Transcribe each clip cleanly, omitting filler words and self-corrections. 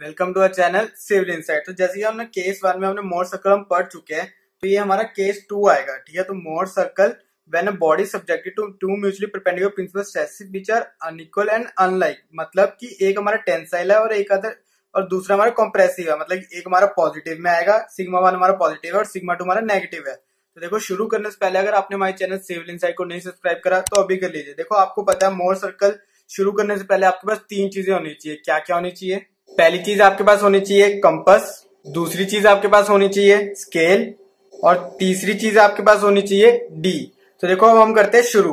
Welcome to our channel civil insight. तो जैसे कि हमने केस 1 में हमने मोर सर्कल हम पढ़ चुके हैं, तो ये हमारा केस 2 आएगा। ठीक है, तो Mohr circle when a body subjected to two mutually perpendicular principal stresses which are unequal and unlike. मतलब कि एक हमारा टेंसाइल है और एक अदर और दूसरा हमारा कॉम्प्रेसिव है। मतलब एक हमारा पॉजिटिव में आएगा, सिग्मा 1 हमारा पॉजिटिव है और सिग्मा 2 हमारा नेगेटिव है। तो देखो, शुरू करने से पहले अगर आपने हमारे चैनल सिविल इनसाइट को नहीं सब्सक्राइब करा तो अभी कर लीजिए। देखो, आपको पता है मोर सर्कल शुरू करने से पहले आपके पास तीन चीजें होनी चाहिए। क्या क्या होनी चाहिए? पहली चीज आपके पास होनी चाहिए कंपास, दूसरी चीज आपके पास होनी चाहिए स्केल, और तीसरी चीज आपके पास होनी चाहिए डी। तो देखो, अब हम करते हैं शुरू।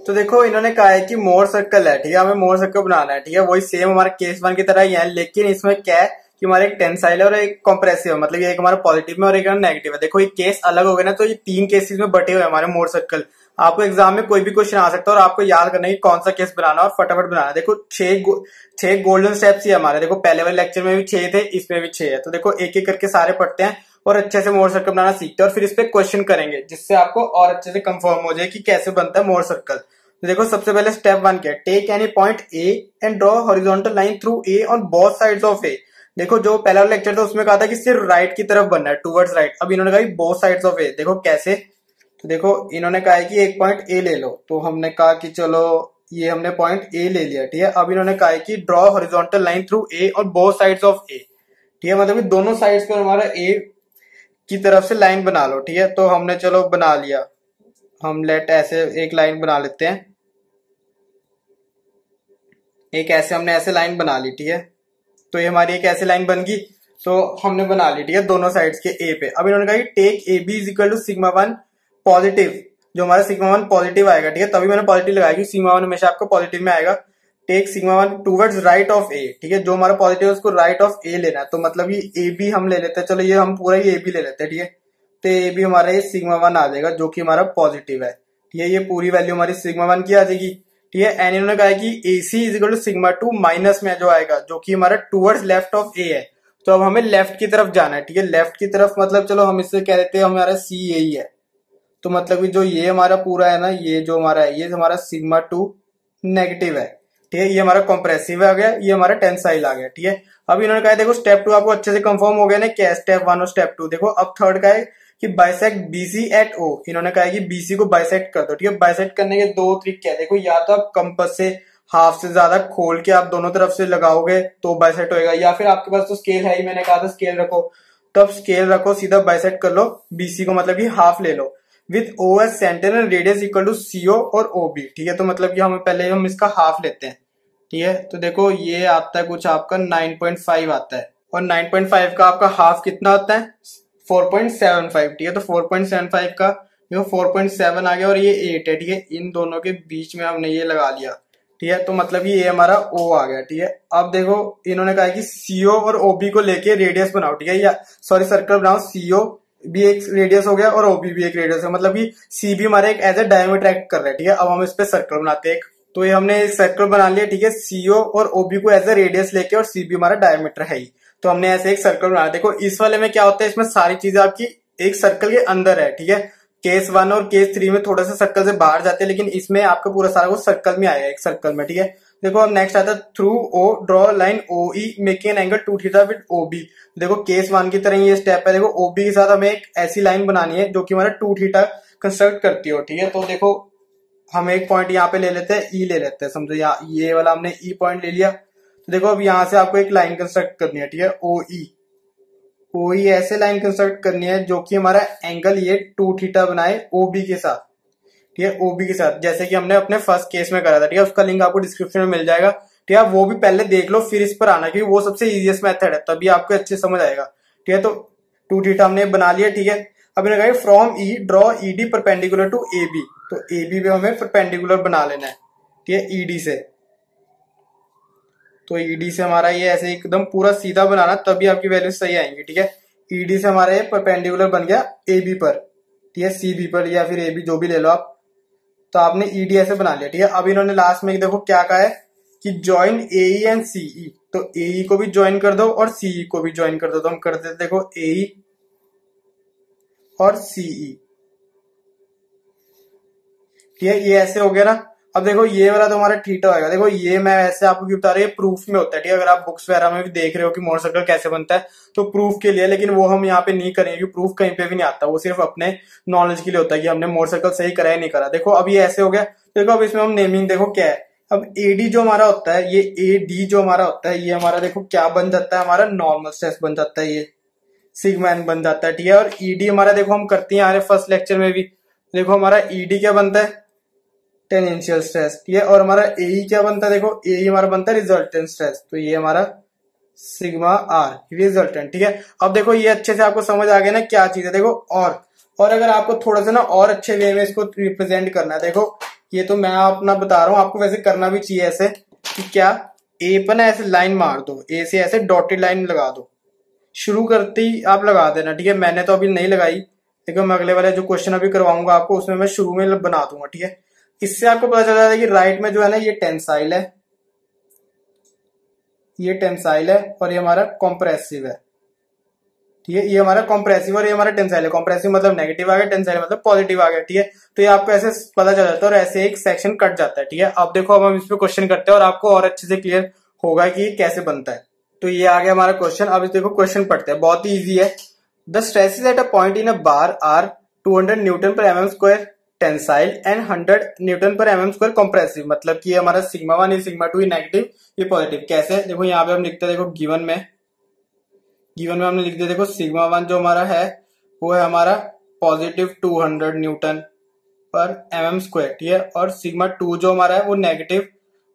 तो देखो, इन्होंने कहा है कि मोर सर्कल है। ठीक है, हमें मोर सर्कल बनाना है। ठीक है, वही सेम हमारे केस 1 की तरह ही है, लेकिन इसमें क्या है कि हमारा एक टेंसाइल है और एक कॉम्प्रेसिव है। मतलब एक हमारा पॉजिटिव में और एक नेगेटिव है। देखो, ये केस अलग हो गए ना, तो ये तीन केसेस में बटे हुए हमारे मोर सर्कल। आपको एग्जाम में कोई भी क्वेश्चन आ सकता है और आपको याद करना है कि कौन सा केस बनाना और फटाफट बनाना। देखो, छह गोल्डन स्टेप्स ही हमारे। देखो, पहले वाले लेक्चर में भी 6 थे, इसमें भी 6 है। तो देखो, एक एक करके सारे पढ़ते हैं और अच्छे से मोर सर्कल बनाना सीखते हैं और फिर इस पे क्वेश्चन करेंगे, जिससे आपको और अच्छे से कंफर्म हो जाए कि कैसे बनता है मोर सर्कल। तो देखो, सबसे पहले स्टेप 1 क्या है? Take any point A and draw horizontal line through A on both sides of A. देखो, जो पहला वाला लेक्चर था उसमें कहा था कि सिर्फ राइट की तरफ बनना है, टूवर्ड्स राइट। अब इन्होंने कहा बोथ साइड्स ऑफ ए। देखो कैसे? तो देखो, इन्होंने कहा है कि एक पॉइंट ए ले लो, तो हमने कहा कि चलो ये हमने पॉइंट ए ले लिया। ठीक है, अब इन्होंने कहा है कि ड्रॉ हॉरिजॉन्टल लाइन थ्रू ए और बोथ साइड्स ऑफ ए। ठीक है, मतलब कि दोनों साइड्स पर हमारा ए की तरफ से लाइन बना लो। ठीक है, तो हमने चलो बना लिया। हम लेट ऐसे एक लाइन बना लेते हैं, एक ऐसे हमने ऐसे लाइन बना ली। ठीक है, तो ये हमारी एक ऐसे लाइन बन गई, तो हमने बना ली। ठीक है, दोनों साइड्स के ए पे। अब इन्होंने कहा कि take A B is equal to sigma 1 positive. जो हमारा सिग्मा 1 पॉजिटिव आएगा, ठीक है, तभी मैंने पॉजिटिव लगाया क्योंकि सिग्मा 1 हमेशा आपको पॉजिटिव में आएगा। Take sigma 1 towards right of A. ठीक है, जो हमारा पॉजिटिव है उसको राइट ऑफ ए लेना है। तो मतलब ये ए बी हम ले लेते हैं। चलो, ये हम पूरा ही ए बी ले लेते हैं। ठीक है, तो ए बी हमारा ये सिग्मा 1 आ जाएगा, जो कि हमारा पॉजिटिव है। ठीक है, ये पूरी वैल्यू हमारी सिग्मा 1 की आ जाएगी। ठीक है, एंड इन्होंने कहा है कि A C is equal to sigma 2 minus में जो आएगा, जो कि हमारा टूवर्ड्स लेफ्ट ऑफ ए है। तो अब हमें लेफ्ट की तरफ जाना है। ठीक है, लेफ्ट की तरफ मतलब चलो हम इससे कह देते हैं हमारा सी यही है। तो मतलब कि जो ये हमारा पूरा है ना, ये जो हमारा है, ये हमारा सिग्मा 2 नेगेटिव है। ठीक है, ये हमारा कॉम्प्रेसिव आ गया, ये हमारा टेंसाइल आ गया। ठीक है, अब इन्होंने कहा देखो स्टेप 2 आपको अच्छे से कंफर्म हो गया ना, क्या स्टेप 1 और स्टेप 2। देखो, अब थर्ड का है कि बाइसेक्ट बीसी एट ओ। इन्होंने कहा है कि बीसी को बाइसेक्ट कर दो। ठीक है, बाइसेक्ट करने के दो तरीके हैं। देखो, या तो आप कंपास से हाफ से ज्यादा खोल के आप दोनों तरफ से लगाओगे तो बाइसेक्ट होएगा, या फिर आपके पास तो स्केल है ही, मैंने कहा था स्केल रखो। तो अब स्केल रखो, सीधा बाइसेक्ट कर लो बीसी को, मतलब कि हाफ ले लो with O S centre and radius equal to CO और ओ बी। ठीक है, तो मतलब कि हम पहले हम इसका हाफ लेते हैं। ठीक है, तो देखो ये आता है कुछ आपका 9.5 आता है, और 9.5 का आपका हाफ कितना होता है? 4.75। ठीक है, तो 4.75 का देखो 4.7 आ गया और ये 8 है। ठीक है, इन दोनों के बीच में हमने ये लगा लिया। ठीक है, तो मतलब ये हमारा ओ आ गया। ठीक है, अब देखो इन्होंने कहा है कि सीओ और ओबी को लेके रेडियस बनाओ। ठीक है, या सॉरी सर्कल बनाओ। सीओ भी एक रेडियस हो गया और ओबी भी एक रेडियस है, मतलब कि सी भी हमारे एक एज ए डायमीटर एक्ट कर रहा है। ठीक है, अब हम इस पे सर्कल बनाते हैं। तो ये हमने एक सर्कल बना लिया। ठीक है, सीओ और ओबी को एज ए रेडियस लेके, और सी भी हमारा डायमीटर है ही, तो हमने ऐसे एक सर्कल बनाया। देखो, इस वाले में क्या होता है, इसमें सारी चीजें आपकी एक सर्कल के अंदर है। ठीक है, केस 1 और केस 3 में थोड़ा सा सर्कल से बाहर जाते हैं, लेकिन इसमें आपका पूरा सारा कुछ सर्कल में आएगा, एक सर्कल में। ठीक है, देखो अब नेक्स्ट आता है through O draw line O E making an angle 2 theta with O B. देखो, केस 1 की तरह ये स्टेप है। देखो, ओ बी के साथ हमें एक ऐसी लाइन बनानी है जो कि हमारा 2 थीटा कंस्ट्रक्ट करती हो। ठीक है, तो देखो हम एक पॉइंट यहाँ पे ले लेते हैं, ई ले लेते हैं। समझो यहाँ ये वाला हमने ई पॉइंट ले लिया। तो देखो, अब यहां से आपको एक लाइन कंस्ट्रक्ट करनी है। ठीक है, ओ ई ऐसे लाइन कंस्ट्रक्ट करनी है जो कि हमारा एंगल ये 2 थीटा बनाए ओबी के साथ। ठीक है, ओबी के साथ, जैसे कि हमने अपने फर्स्ट केस में करा था। ठीक है, उसका लिंक आपको डिस्क्रिप्शन में मिल जाएगा। ठीक है, वो भी पहले देख लो फिर इस पर आना, क्योंकि वो सबसे इजीएस्ट मेथड है, तभी आपको अच्छे समझ आएगा। ठीक है, तो 2 थीटा हमने बना लिया। ठीक है, अब इन्होंने कहा from E draw ED perpendicular to A B. तो ए बी पे हमें परपेंडिकुलर बना लेना है। ठीक है, ईडी से, तो ईडी से हमारा ये ऐसे एकदम पूरा सीधा बनाना, तभी आपकी वैल्यू सही आएंगी। ठीक है, ईडी से हमारा ये परपेंडिकुलर बन गया ए बी पर। ठीक है, सी बी पर या फिर ए बी जो भी ले लो आप। तो आपने ईडी ऐसे बना लिया। ठीक है, अब इन्होंने लास्ट में देखो क्या कहा है कि ज्वाइन एई एंड सीई। तो एई को भी ज्वाइन कर दो और सीई को भी ज्वाइन कर दो। तो हम कर देते देखो एई और सीई। ठीक है, ये ऐसे हो गया ना। अब देखो ये वाला तो हमारा थीटा होगा। देखो ये मैं ऐसे आपको क्यों बता रही है, प्रूफ में होता है, ठीक है। अगर आप बुक्स वगैरह में भी देख रहे हो कि मोर सर्कल कैसे बनता है तो प्रूफ के लिए, लेकिन वो हम यहाँ पे नहीं करेंगे क्योंकि प्रूफ कहीं पे भी नहीं आता, वो सिर्फ अपने नॉलेज के लिए होता है कि हमने मोर सर्कल सही करा है नहीं करा। देखो अब ये ऐसे हो गया। देखो अब इसमें हम नेमिंग देखो क्या है। अब एडी जो हमारा होता है, ये एडी जो हमारा होता है, ये हमारा देखो क्या बन जाता है, हमारा नॉर्मल स्ट्रेस बन जाता है, ये सिग्मा एन बन जाता है, ठीक है। और ईडी हमारा देखो हम करते हैं हमारे फर्स्ट लेक्चर में भी, देखो हमारा ईडी क्या बनता है, टेंजेंशियल स्ट्रेस, ठीक है। और हमारा एई क्या बनता है, देखो एई हमारा बनता है रिजल्टेंट स्ट्रेस, तो ये हमारा सिग्मा आर रिजल्टेंट, ठीक है। अब देखो ये अच्छे से आपको समझ आ गया ना क्या चीज है। देखो और अगर आपको थोड़ा सा ना और अच्छे वे में इसको रिप्रेजेंट करना है, देखो ये तो मैं अपना बता रहा हूं, आपको वैसे करना भी चाहिए ऐसे कि क्या ए पर ना ऐसे लाइन मार दो, ए से ऐसे डॉटेड लाइन लगा दो, शुरू करते ही आप लगा देना, ठीक है। मैंने तो अभी नहीं लगाई, लेकिन मैं अगले वाले जो क्वेश्चन अभी करवाऊंगा आपको उसमें मैं शुरू में बना दूंगा, ठीक है। इससे आपको पता चल जाता है कि राइट में जो है ना ये टेंसाइल है, ये टेंसाइल है, और ये हमारा कॉम्प्रेसिव है, ठीक है। ये हमारा कॉम्प्रेसिव और ये हमारा टेंसाइल है। कॉम्प्रेसिव मतलब नेगेटिव आ गया, टेंसाइल मतलब पॉजिटिव आ गया, ठीक है। तो ये आपको ऐसे पता चल जाता है और ऐसे एक सेक्शन कट जाता है, ठीक है। अब देखो अब हम इस पे क्वेश्चन करते हैं और आपको और अच्छे से क्लियर होगा कि ये कैसे बनता है। तो ये आ गया हमारा क्वेश्चन। अब इस देखो क्वेश्चन पढ़ते हैं, बहुत ही ईजी है। The stresses at a point in a bar are 200 newton per mm square tensile and 100 newton per mm square compressive. मतलब कि हमारा सिग्मा 1 ये सिग्मा 2 ये नेगेटिव ये पॉजिटिव। कैसे, देखो यहाँ पे हम लिखते हैं, देखो गिवन में हमने लिख दिया, देखो सिग्मा 1 जो हमारा है वो है हमारा positive 200 newton per mm square, ठीक है। और सिग्मा 2 जो हमारा है वो negative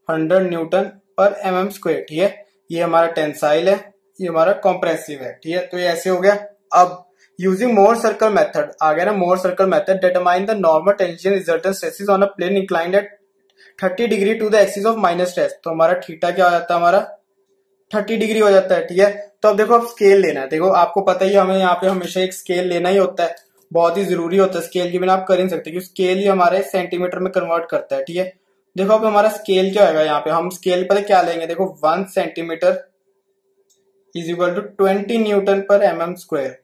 100 newton per mm square, ठीक है। ये हमारा टेंसाइल है, ये हमारा कॉम्प्रेसिव है, ठीक है। तो ये ऐसे हो गया। अब यूजिंग मोर सर्कल मेथड आ गया ना, Mohr circle method determine the normal tension resultant stresses on a plane inclined at 30 degree to the axis of minus stress. तो हमारा थीटा क्या हो जाता है, हमारा 30 डिग्री हो जाता है, ठीक है। तो अब देखो अब स्केल लेना है। देखो आपको पता ही हमें यहाँ पे हमेशा एक स्केल लेना ही होता है, बहुत ही जरूरी होता है। स्केल के बिना आप कर ही नहीं सकते क्योंकि स्केल ही हमारे सेंटीमीटर में कन्वर्ट करता है, ठीक है। देखो अब हमारा स्केल क्या होगा, यहाँ पे हम स्केल पर क्या लेंगे, देखो 1 centimetre is equal to 20 newton per mm square.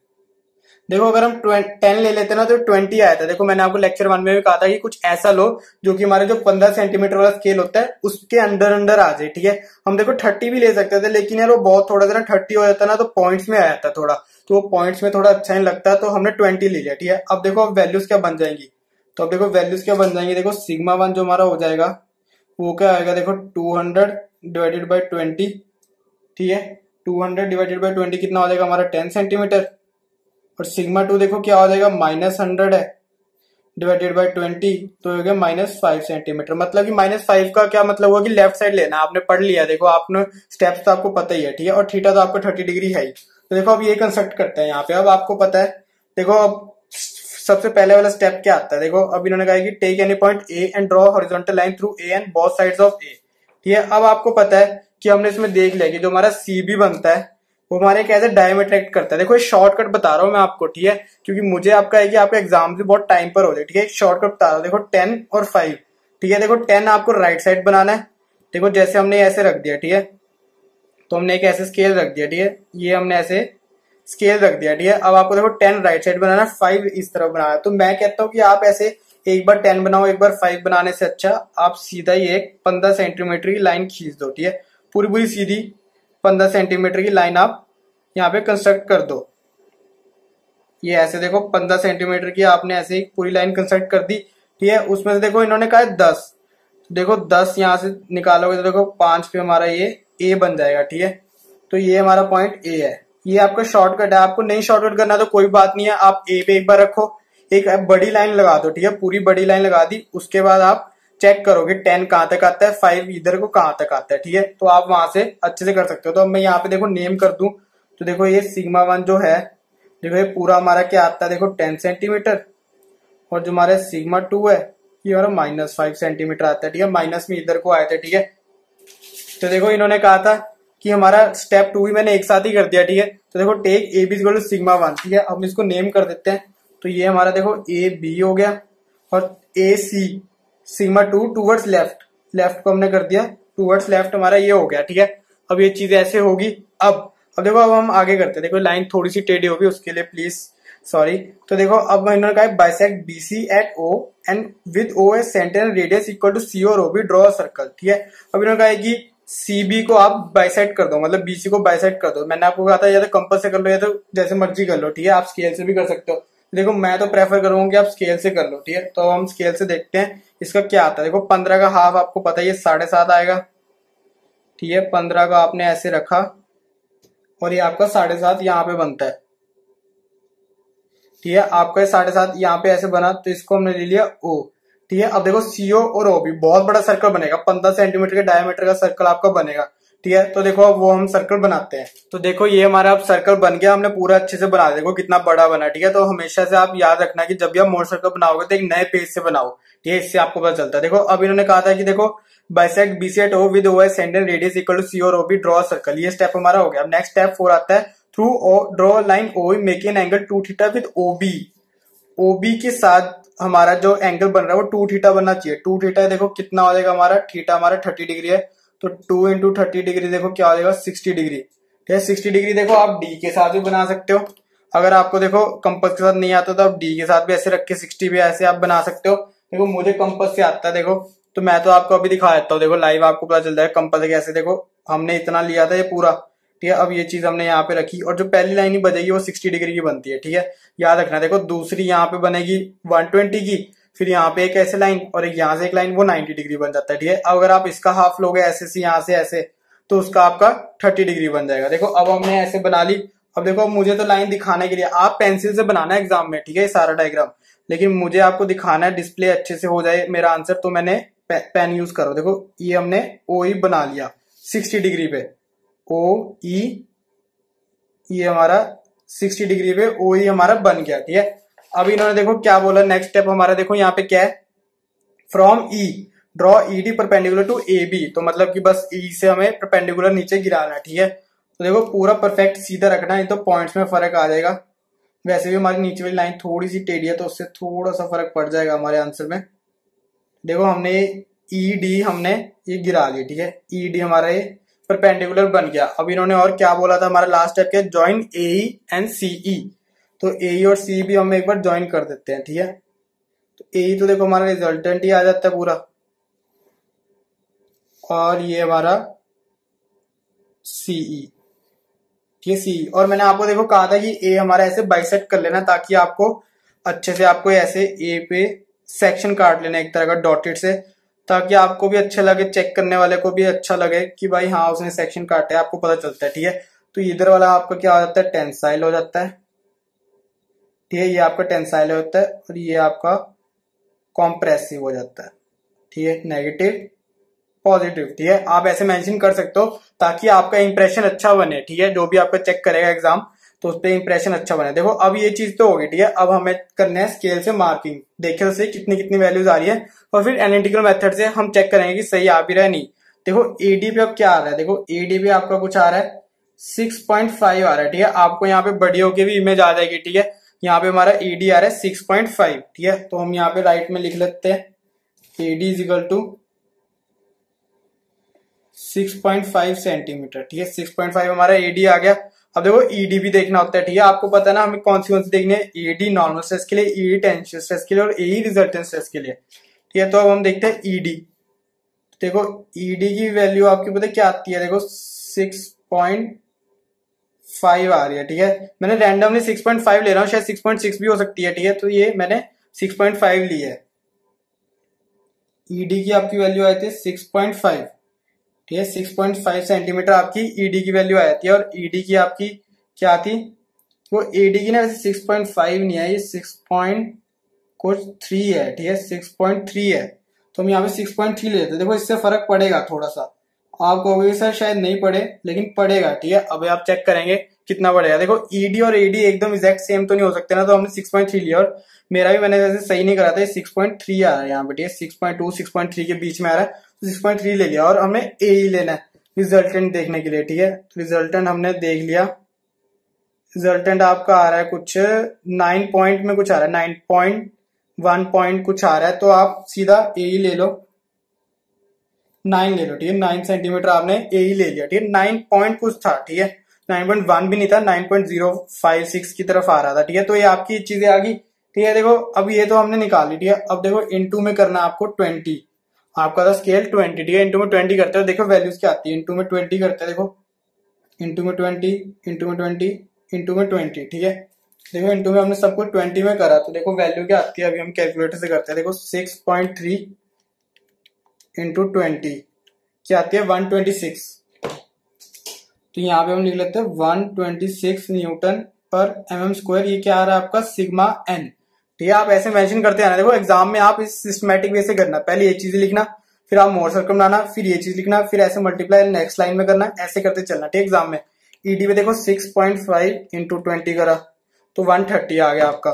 देखो अगर हम 10 ले लेते ना तो 20 आया था। देखो मैंने आपको लेक्चर 1 में भी कहा था कि कुछ ऐसा लो जो कि हमारे जो 15 सेंटीमीटर वाला स्केल होता है उसके अंदर आ जाए, ठीक है। हम देखो 30 भी ले सकते थे, लेकिन यार वो बहुत थोड़ा सा ना 30 हो जाता ना तो पॉइंट्स में आ जाता थोड़ा, तो वो पॉइंट्स में थोड़ा अच्छा नहीं लगता, तो हमने 20 ले लिया, ठीक है। अब देखो अब वैल्यूज क्या बन जाएंगी, तो अब देखो वैल्यूज क्या बन जाएंगी, देखो सिग्मा 1 जो हमारा हो जाएगा वो क्या आएगा, देखो 200 डिवाइडेड बाई 20, ठीक है। 200 डिवाइडेड बाई 20 कितना हो जाएगा हमारा 10 सेंटीमीटर। और सिग्मा 2 देखो क्या हो जाएगा -100 है डिवाइडेड बाई 20, तो हो गया -5 सेंटीमीटर। मतलब कि -5 का क्या मतलब हुआ कि लेफ्ट साइड लेना, आपने पढ़ लिया, देखो आपने स्टेप्स तो आपको पता ही है, ठीक है। और थीटा तो आपको 30 डिग्री है ही। तो देखो अब ये कंस्ट्रक्ट करते हैं यहाँ पे। अब आपको पता है, देखो अब सबसे पहले वाला स्टेप क्या आता है, देखो अब इन्होंने कहा कि take any point A and draw horizontal line through A and both sides of A, ठीक है। अब आपको पता है कि हमने इसमें देख लिया कि जो हमारा सी बी बनता है वो हमारे कैसे डायमीटर एक्ट करता है। देखो ये शॉर्टकट बता रहा हूं मैं आपको, ठीक है, क्योंकि मुझे आपका है कि आपका एग्जाम भी बहुत टाइम पर हो जाए, ठीक है। शॉर्टकट बता रहा हूं, देखो 10 और 5, ठीक है। देखो 10 आपको राइट साइड बनाना है, देखो जैसे हमने ऐसे रख दिया, ठीक है। तो हमने एक ऐसे स्केल रख दिया, ठीक है, ये हमने ऐसे स्केल रख दिया, ठीक है। अब आपको देखो 10 राइट साइड बनाना, 5 इस तरफ बनाना है। तो मैं कहता हूं कि आप ऐसे एक बार 10 बनाओ, एक बार 5 बनाने से अच्छा आप सीधा ही एक 15 सेंटीमीटर की लाइन खींच दो, ठीक है। पूरी सीधी 15 सेंटीमीटर की लाइन आप यहाँ पे कंस्ट्रक्ट कर दो। ये ऐसे देखो 15 सेंटीमीटर की आपने ऐसे ही पूरी लाइन कंस्ट्रक्ट कर दी, ठीक है। उसमें से देखो इन्होंने कहा 10, देखो 10 यहाँ से निकालोगे तो देखो 5 पे हमारा ये ए बन जाएगा, ठीक है। तो ये हमारा पॉइंट ए है, ये आपका शॉर्टकट है। आपको नहीं शॉर्टकट करना तो कोई बात नहीं है, आप ए पे एक बार रखो, एक बड़ी लाइन लगा दो, ठीक है। पूरी बड़ी लाइन लगा दी, उसके बाद आप चेक करोगे 10 कहां तक आता है, 5 इधर को कहां तक आता है, ठीक है। तो आप वहां से अच्छे से कर सकते हो। तो अब मैं यहाँ पे देखो नेम कर दूं, तो देखो ये सिग्मा 1 जो है, देखो ये पूरा हमारा क्या आता है, देखो 10 सेंटीमीटर, और जो हमारा सिग्मा 2 है ये हमारा -5 सेंटीमीटर आता है, ठीक है। माइनस में इधर को आए थे, ठीक है। तो देखो इन्होंने कहा था कि हमारा स्टेप 2 भी मैंने एक साथ ही कर दिया, ठीक है। तो देखो take A B equal to sigma 1, ठीक है। अब इसको नेम कर देते हैं, तो ये हमारा देखो ए बी हो गया, और ए सी सिग्मा 2 टूवर्ड्स लेफ्ट को हमने कर दिया टूवर्ड्स लेफ्ट, हमारा ये हो गया, ठीक है। अब ये चीज ऐसे होगी। अब देखो अब हम आगे करते हैं। देखो लाइन थोड़ी सी टेढ़ी होगी, उसके लिए प्लीज सॉरी। तो देखो अब इन्होंने कहा bisect BC at O and with O A centre and radius equal to C और ओ बी, ड्रॉ सर्कल। ठीक है, अब इन्होंने कहा कि सीबी को आप बाइसेक्ट कर दो, मतलब बीसी को बाइसेक्ट कर दो। मैंने आपको कहा था या तो कंपास से कर लो या तो जैसे मर्जी कर लो। ठीक है, आप स्केल से भी कर सकते हो। देखो मैं तो प्रेफर करूंगा कि आप स्केल से कर लो। ठीक है, तो हम स्केल से देखते हैं इसका क्या आता है। देखो 15 का हाफ आपको पता है ये 7.5 आएगा। ठीक है, 15 को आपने ऐसे रखा और ये आपका 7.5 यहाँ पे बनता है। ठीक है, आपका 7.5 यहाँ पे ऐसे बना, तो इसको हमने ले लिया ओ। ठीक है, अब देखो सीओ और ओ भी बहुत बड़ा सर्कल बनेगा, 15 सेंटीमीटर के डायमीटर का सर्कल आपका बनेगा। ठीक है, तो देखो अब वो हम सर्कल बनाते हैं। तो देखो ये हमारा अब सर्कल बन गया, हमने पूरा अच्छे से बना, देखो कितना बड़ा बना। ठीक है, तो हमेशा से आप याद रखना कि जब भी आप मोर सर्कल बनाओगे तो एक नए पेज से बनाओ। ठीक है, इससे आपको पता चलता है। देखो अब इन्होंने कहा था कि देखो bisect BC at O with O S centre radius equal to C और ओ बी, ड्रॉ सर्कल। ये स्टेप हमारा हो गया। अब नेक्स्ट स्टेप 4 आता है, through O draw line O make an angle 2 theta with OB. OB के साथ हमारा जो एंगल बन रहा है वो 2 थीटा बनना चाहिए। 2 थीटा देखो कितना हो जाएगा हमारा, थीटा हमारा 30 डिग्री है, तो 2 इंटू 30 डिग्री देखो क्या हो जाएगा 60 डिग्री। ठीक है, 60 डिग्री देखो आप डी के साथ भी बना सकते हो। अगर आपको देखो कंपास के साथ नहीं आता तो आप डी के साथ भी ऐसे रख के 60 भी ऐसे आप बना सकते हो। देखो मुझे कंपास से आता है, देखो तो मैं तो आपको अभी दिखा देता हूँ। देखो लाइव आपको पता चल जाएगा कंपास कैसे। देखो हमने इतना लिया था ये पूरा। ठीक है, अब ये चीज हमने यहाँ पे रखी और जो पहली लाइन ही बजेगी वो 60 डिग्री की बनती है। ठीक है, याद रखना। देखो दूसरी यहाँ पे बनेगी 120 की, फिर यहाँ पे एक ऐसे लाइन और एक यहाँ से एक लाइन, वो 90 डिग्री बन जाता है। ठीक है, अगर आप इसका हाफ लोगे ऐसे से यहाँ से ऐसे, तो उसका आपका 30 डिग्री बन जाएगा। देखो अब हमने ऐसे बना ली। अब देखो मुझे तो लाइन दिखाने के लिए आप पेंसिल से बनाना है एग्जाम में। ठीक है, सारा डायग्राम, लेकिन मुझे आपको दिखाना है, डिस्प्ले अच्छे से हो जाए मेरा आंसर, तो मैंने पेन यूज करो। देखो ये हमने ओ ई बना लिया 60 डिग्री पे, ओ ई, ये हमारा 60 डिग्री पे ओ ई हमारा बन गया। ठीक है, अब इन्होंने देखो क्या बोला, नेक्स्ट स्टेप हमारा देखो यहाँ पे क्या है, from E draw E D perpendicular to A B. तो मतलब कि बस ई से हमें परपेंडिकुलर नीचे गिराना है। ठीक है, तो देखो पूरा परफेक्ट सीधा रखना है, तो पॉइंट्स में फर्क आ जाएगा। वैसे भी हमारी नीचे वाली लाइन थोड़ी सी टेढ़ी है, तो उससे थोड़ा सा फर्क पड़ जाएगा हमारे आंसर में। देखो हमने ई डी हमने ये गिरा लिया। ठीक है, ई डी हमारा ये परपेंडिकुलर बन गया। अब इन्होंने और क्या बोला था, हमारा लास्ट स्टेप क्या, ज्वाइन ए एंड सीई। तो ए और सी भी हम एक बार ज्वाइन कर देते हैं। ठीक है, तो ए तो देखो हमारा रिजल्टेंट ही आ जाता है पूरा, और ये हमारा सीई। ठीक है, सी। और मैंने आपको देखो कहा था कि ए हमारा ऐसे बाइसेक्ट कर लेना, ताकि आपको अच्छे से आपको ऐसे ए पे सेक्शन काट लेना एक तरह का डॉटेड से, ताकि आपको भी अच्छा लगे, चेक करने वाले को भी अच्छा लगे कि भाई हाँ उसने सेक्शन काटे, आपको पता चलता है। ठीक है, तो इधर वाला आपका क्या हो जाता है, टेंसाइल हो जाता है। ठीक है, ये आपका टेंसाइल होता है और ये आपका कॉम्प्रेसिव हो जाता है। ठीक है, नेगेटिव पॉजिटिव। ठीक है, आप ऐसे मेंशन कर सकते हो ताकि आपका इंप्रेशन अच्छा बने। ठीक है, जो भी आपका चेक करेगा एग्जाम, तो उस पर इंप्रेशन अच्छा बने। देखो अब ये चीज तो होगी। ठीक है, अब हमें करना है स्केल से मार्किंग, देखे से कितनी कितनी वैल्यूज आ रही है, और फिर एनालिटिकल मेथड से हम चेक करेंगे कि सही आ भी रहा है नहीं। देखो एडी पे अब क्या आ रहा है, देखो एडी पे आपका कुछ आ रहा है 6.5 आ रहा है। ठीक है, आपको यहाँ पे बड़ी होके भी इमेज आ जाएगी। ठीक है, यहाँ पे हमारा एडी आ रहा है 6.5। ठीक है, तो हम यहाँ पे राइट में लिख लेते हैं AD is equal to 6.5 centimetre. ठीक है, 6.5 हमारा एडी आ गया। अब देखो ईडी भी देखना होता है। ठीक है, आपको पता है ना हमें कौन सी देखनी है, ईडी नॉर्मल स्ट्रेस के लिए, ईडी टेंशन स्ट्रेस के लिए, और एई रिजल्टेंट स्ट्रेस के लिए। ठीक है, तो अब हम देखते हैं ईडी। देखो ईडी की वैल्यू आपकी पता क्या आती है, देखो 6.5 आ रही है। ठीक है, मैंने रैंडमली 6.5 ले रहा हूँ, शायद 6.6 भी हो सकती है। ठीक है, तो ये मैंने 6.5 ली है। ईडी की आपकी वैल्यू आई थी 6.5। ठीक है, 6.5 सेंटीमीटर आपकी ईडी की वैल्यू आती है, और ईडी की आपकी क्या थी, वो ईडी की ना वैसे 6.5 नहीं है, ये 6.3 है। ठीक है, 6.3 है, तो हम यहाँ पे 6.3 लेते हैं। देखो इससे फर्क पड़ेगा थोड़ा सा, आप कहोगे सर शायद नहीं पड़े, लेकिन पड़ेगा। ठीक है, अब आप चेक करेंगे कितना पड़ेगा। देखो ईडी और एडी एकदम एग्जैक्ट सेम तो नहीं हो सकते ना, तो हमने 6.3 लिया, और मेरा भी मैंने वैसे सही नहीं करा था, 6.3 आ रहा है यहाँ पे। ठीक है, 6.2 6.3 के बीच में आ रहा है, 6.3 ले लिया, और हमने ए ही लेना है रिजल्टेंट देखने के लिए। ठीक है, रिजल्टेंट हमने देख लिया, रिजल्टेंट आपका आ रहा है कुछ 9 पॉइंट में कुछ आ रहा है, 9.1 पॉइंट कुछ आ रहा है, तो आप सीधा ए ही ले लो, 9 ले लो। ठीक है, 9 सेंटीमीटर आपने ए ही ले लिया। ठीक है, 9 पॉइंट कुछ था। ठीक है, 9.1 भी नहीं था, 9.056 की तरफ आ रहा था। ठीक है, तो ये आपकी चीजें आ गई। ठीक है, देखो अब ये तो हमने निकाल ली। ठीक है, अब देखो इनटू में करना आपको 20, आपका था स्केल 20। ठीक है, इंटू में 20 करते हो, देखो वैल्यूज क्या आती है। इंटू में 20 करते हैं, देखो इंटू में 20, इंटू में 20, इंटू में 20। ठीक है, देखो इंटू में हमने सब कुछ 20 में करा, तो देखो वैल्यू क्या आती है। अभी हम कैलकुलेटर से करते हैं, देखो 6.3 इंटू 20 क्या आती है, 126। तो यहाँ पे हम लिख लेते हैं 126 न्यूटन पर एमएम स्क्वायर। ये क्या आ रहा है आपका, सिग्मा एन। ठीक है, आप ऐसे मेंशन करते हैं ना, देखो एग्जाम में आप इस सिस्टमैटिक वे से करना, पहले ये चीज लिखना, फिर आप मोर सर्कल बनाना, फिर ये चीज लिखना, फिर ऐसे मल्टीप्लाई नेक्स्ट लाइन में करना, ऐसे करते चलना। ठीक है, एग्जाम में ईडी में देखो 6.5 इंटू 20 करा तो 130 आ गया आपका।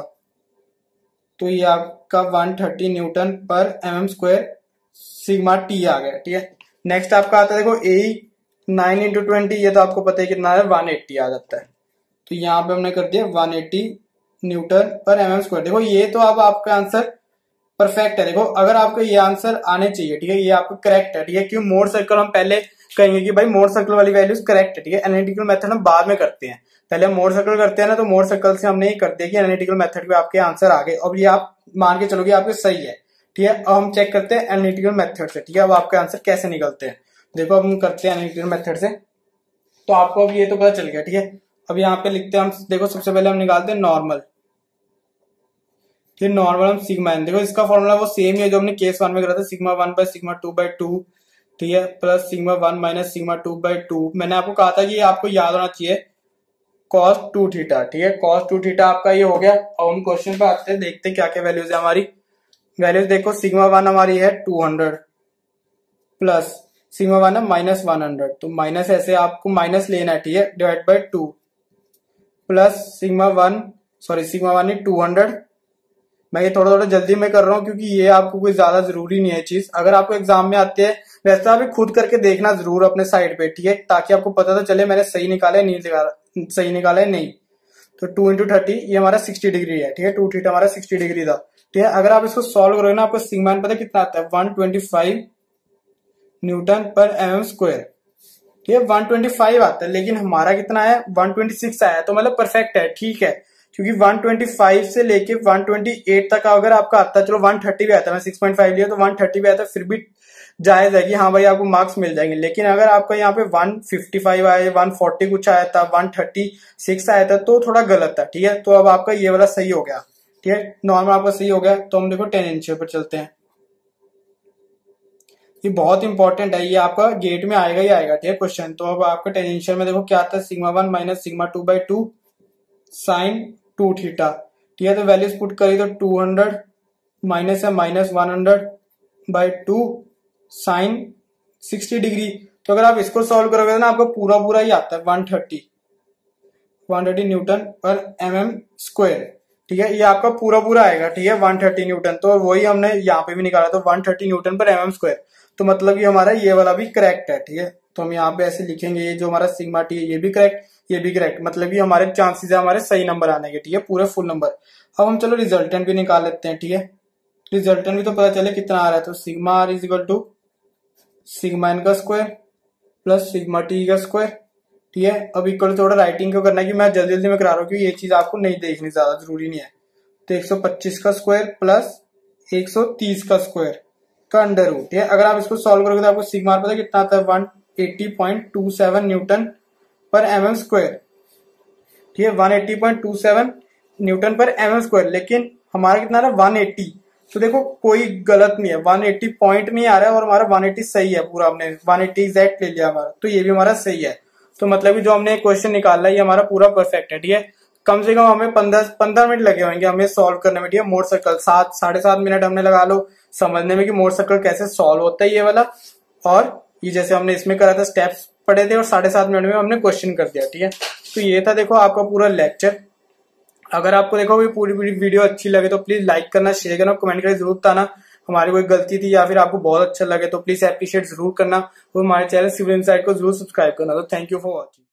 तो ये आपका 130 न्यूटन पर एमएम स्क्वायर सिग्मा टी आ गया। ठीक है, नेक्स्ट आपका आता है देखो ए 9 इंटू 20, ये तो आपको पता है कितना है, 180 आ जाता है। तो यहाँ पे हमने कर दिया 180 न्यूटन पर एमएम स्क्वायर। देखो ये तो अब आपका आंसर परफेक्ट है। देखो अगर आपको ये आंसर आने चाहिए, ठीक है, ये आपका करेक्ट है। ठीक है, क्यों, मोर सर्कल हम पहले कहेंगे कि भाई मोर सर्कल वाली वैल्यूज करेक्ट है। ठीक है, एनालिटिकल मेथड हम बाद में करते हैं, पहले हम मोर सर्कल करते हैं ना, तो मोर सर्कल से हमने ये कर दिया कि एनालिटिकल मेथड पे आपके आंसर आ गए। अब ये आप मान के चलोगे आपके सही है। ठीक है, अब हम चेक करते हैं एनालिटिकल मेथड से। ठीक है, अब आपके आंसर कैसे निकलते हैं, देखो अब हम करते हैं एनालिटिकल मेथड से, तो आपको अब ये तो पता चल गया। ठीक है, अब यहाँ पे लिखते हैं हम, देखो सबसे पहले हम निकालते हैं नॉर्मल। फिर नॉर्मल हम सिग्मा एन, देखो इसका फॉर्मूला वो सेम है जो हमने केस 1 में करा था, सिग्मा 1 बाय सिग्मा 2 बाय 2। ठीक है, plus sigma 1 minus sigma 2 by 2। मैंने आपको कहा था कि ये आपको याद होना चाहिए cos 2 थीटा। ठीक है, cos 2 थीटा आपका ये हो गया। अब हम क्वेश्चन पे आते हैं, देखते हैं क्या क्या वैल्यूज है हमारी। वैल्यूज देखो, सिग्मा 1 हमारी है 200 प्लस सिग्मा 1 है -100, तो माइनस ऐसे आपको माइनस लेना है। ठीक है, डिवाइड बाय 2 प्लस सिग्मा 1 है 200। मैं ये थोड़ा थोड़ा जल्दी में कर रहा हूँ क्योंकि ये आपको कोई ज्यादा जरूरी नहीं है चीज। अगर आपको एग्जाम में आते हैं, वैसे आप खुद करके देखना जरूर अपने साइड पे। ठीक है, ताकि आपको पता तो चले मैंने सही निकाला है, नहीं सही निकाला है नहीं। तो 2 इंटू 30 ये हमारा 60 डिग्री है। ठीक है, 2 थीटा हमारा 60 डिग्री था। ठीक है, अगर आप इसको सॉल्व करोगे ना, आपको सिग्मा पता है कितना आता है, 125 न्यूटन पर एमएम स्क्वायर। ठीक है, 125 आता है, लेकिन हमारा कितना है, 126 आया, तो मतलब परफेक्ट है। ठीक है, क्योंकि 125 से लेके 128 तक अगर आपका आता है, चलो 130 भी आता है, मैं 6.5 लिया तो 130 भी आता है, फिर भी जायज है कि हाँ भाई आपको मार्क्स मिल जाएंगे। लेकिन अगर आपका यहाँ पे 155 आया, 140 कुछ आया था, 136 आया था, तो थोड़ा गलत था। ठीक है, तो अब आपका ये वाला सही हो गया। ठीक है, नॉर्मल आपका सही हो गया। तो हम देखो टेंजेंशियल पर चलते हैं, ये बहुत इंपॉर्टेंट है, ये आपका गेट में आएगा ही आएगा। ठीक है, क्वेश्चन। तो अब आपका टेंजेंशियल में देखो क्या आता है, sigma 1 minus sigma 2 by 2 sine 2 theta. ठीक है, तो वैल्यूज पुट करी तो 200 माइनस है -100 बाई 2 साइन 60 डिग्री। तो अगर आप इसको सॉल्व करोगे तो ना आपको पूरा पूरा ही आता है 130 न्यूटन पर एमएम स्क्वायर। ठीक है, ये आपका पूरा पूरा आएगा। ठीक है, 130 न्यूटन, तो वही हमने यहाँ पे भी निकाला, तो 130 न्यूटन पर एमएम स्क्वायर। तो मतलब ये हमारा ये वाला भी करेक्ट है। ठीक है, तो हम यहाँ पे ऐसे लिखेंगे, ये जो हमारा सिग्मा टी है ये भी करेक्ट, ये भी करेक्ट, मतलब ये हमारे चांसेस है हमारे सही नंबर आने के। ठीक है, पूरे फुल नंबर। अब हम चलो रिजल्टेंट भी निकाल लेते हैं। ठीक है, रिजल्टेंट भी तो पता चले कितना आ रहा है, तो sigma R is equal to sigma N का स्क्वायर प्लस सिग्मा टी का स्क्वायर। ठीक है, अब इक्वल थोड़ा राइटिंग क्यों करना है कि मैं जल्दी जल्दी में करा रहा हूँ, क्योंकि ये चीज आपको नहीं देखनी, ज्यादा जरूरी नहीं है। तो 125 का स्क्वायर प्लस 130 का स्क्वायर का अंडर रूट। ठीक है, अगर आप इसको सॉल्व करोगे तो आपको सिग्मा आर पता है कितना आता है, 180.27 न्यूटन पर एमएम स्क्वायर। ठीक है, 180.27 न्यूटन पर एमएम स्क्वायर, लेकिन हमारा कितना है 180। तो देखो कोई गलत नहीं है, 180 पॉइंट नहीं आ रहा है और हमारा 180 सही है पूरा, हमने 180 एग्जैक्ट ले लिया हमारा, तो ये भी हमारा सही है। तो मतलब जो हमने क्वेश्चन निकाला है ये हमारा पूरा परफेक्ट है। ठीक है, कम से कम हमें 15 मिनट लगे होंगे हमें सॉल्व करने में। ठीक है, मोर सर्कल 7-7.5 मिनट हमने लगा लो समझने में कि मोर सर्कल कैसे सॉल्व होता है ये वाला, और ये जैसे हमने इसमें करा था स्टेप्स पढ़े थे, और 7.5 मिनट में हमने क्वेश्चन कर दिया। ठीक है, तो ये था देखो आपका पूरा लेक्चर। अगर आपको देखो ये पूरी वीडियो अच्छी लगे तो प्लीज लाइक करना, शेयर करना, कमेंट करके जरूर बताना हमारी कोई गलती थी या फिर आपको बहुत अच्छा लगे तो प्लीज एप्रिशिएट जरूर करना, और हमारे चैनल सिविल इनसाइट को जरूर सब्सक्राइब करना। तो थैंक यू फॉर वॉचिंग।